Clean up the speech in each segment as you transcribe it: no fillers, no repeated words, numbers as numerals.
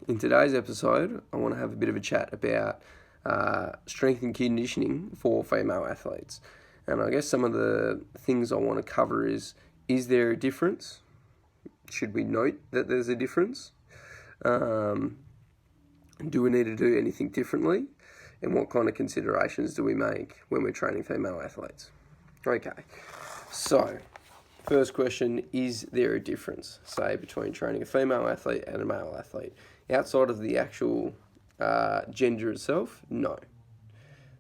In today's episode, I want to have a bit of a chat about strength and conditioning for female athletes. And I guess some of the things I want to cover is there a difference? Should we note that there's a difference? Do we need to do anything differently? And what kind of considerations do we make when we're training female athletes? Okay, so first question, is there a difference, say, between training a female athlete and a male athlete? Outside of the actual gender itself, no.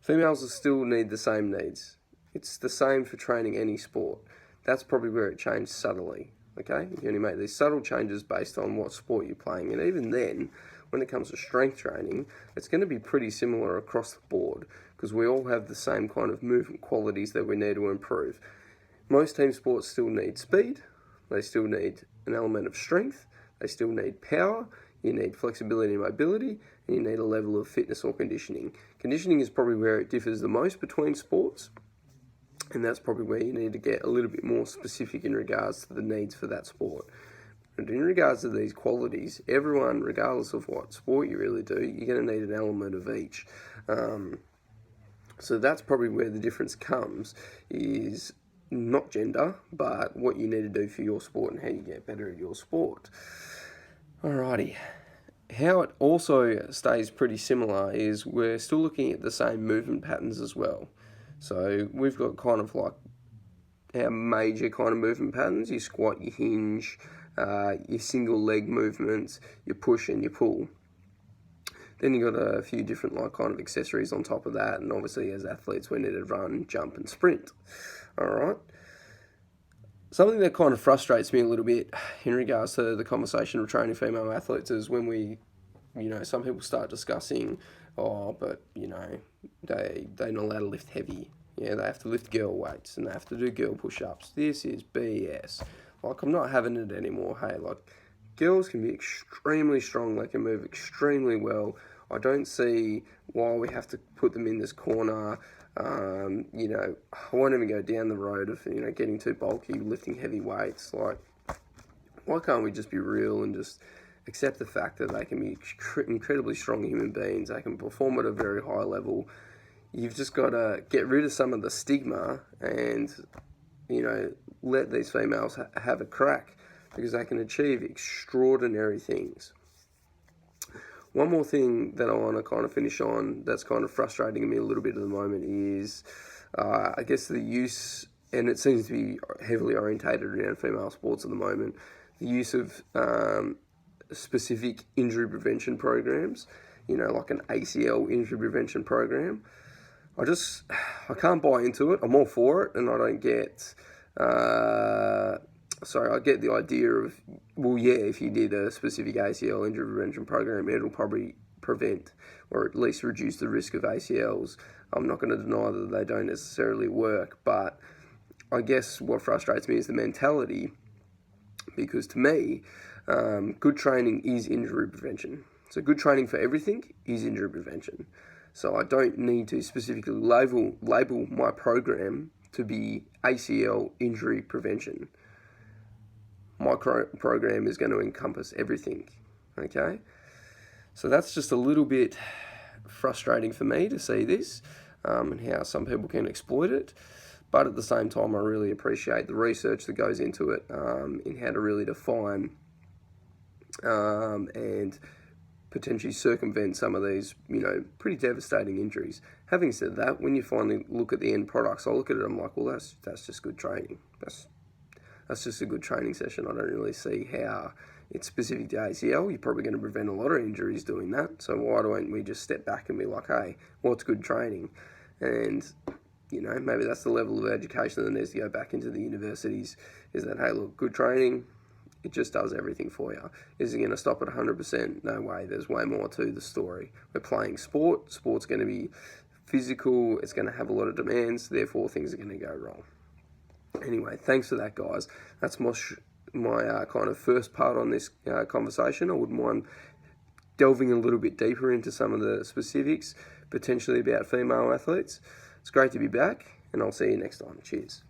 Females will still need the same needs. It's the same for training any sport. That's probably where it changed subtly, okay? You only make these subtle changes based on what sport you're playing. And even then, when it comes to strength training, it's going to be pretty similar across the board because we all have the same kind of movement qualities that we need to improve. Most team sports still need speed. They still need an element of strength. They still need power. You need flexibility and mobility, and you need a level of fitness or conditioning. Conditioning is probably where it differs the most between sports, and that's probably where you need to get a little bit more specific in regards to the needs for that sport. And in regards to these qualities, everyone, regardless of what sport you really do, you're going to need an element of each. So that's probably where the difference comes, is not gender, but what you need to do for your sport and how you get better at your sport. Alrighty. How it also stays pretty similar is we're still looking at the same movement patterns as well. So we've got kind of like our major kind of movement patterns: your squat, your hinge, your single leg movements, your push and your pull. Then you've got a few different like kind of accessories on top of that, and obviously as athletes we need to run, jump and sprint. Alright. Something that kind of frustrates me a little bit in regards to the conversation of training female athletes is when some people start discussing, they're not allowed to lift heavy. Yeah, they have to lift girl weights and they have to do girl push-ups. This is BS. Like, I'm not having it anymore. Hey, like, girls can be extremely strong. They can move extremely well. I don't see why we have to put them in this corner. I won't even go down the road of, getting too bulky, lifting heavy weights. Like, why can't we just be real and just accept the fact that they can be incredibly strong human beings? They can perform at a very high level. You've just got to get rid of some of the stigma and, let these females have a crack because they can achieve extraordinary things. One more thing that I want to kind of finish on that's kind of frustrating me a little bit at the moment is, I guess, the use, and it seems to be heavily orientated around female sports at the moment, the use of specific injury prevention programs, like an ACL injury prevention program. I can't buy into it. I'm all for it, and I don't get... I get the idea of, if you did a specific ACL injury prevention program, it'll probably prevent or at least reduce the risk of ACLs. I'm not going to deny that they don't necessarily work, but I guess what frustrates me is the mentality, because to me, good training is injury prevention. So good training for everything is injury prevention. So I don't need to specifically label my program to be ACL injury prevention. My program is going to encompass everything, okay? So that's just a little bit frustrating for me to see this and how some people can exploit it. But at the same time, I really appreciate the research that goes into it in how to really define and potentially circumvent some of these, pretty devastating injuries. Having said that, when you finally look at the end products, I look at it, I'm like, well, that's just good training. That's just a good training session. I don't really see how it's specific to ACL. You're probably going to prevent a lot of injuries doing that. So why don't we just step back and be like, hey, what's good training? And, maybe that's the level of education that needs to go back into the universities, is that, hey, look, good training, it just does everything for you. Is it going to stop at 100%? No way. There's way more to the story. We're playing sport. Sport's going to be physical. It's going to have a lot of demands. Therefore, things are going to go wrong. Anyway, thanks for that, guys. That's my kind of first part on this conversation. I wouldn't mind delving a little bit deeper into some of the specifics, potentially about female athletes. It's great to be back, and I'll see you next time. Cheers.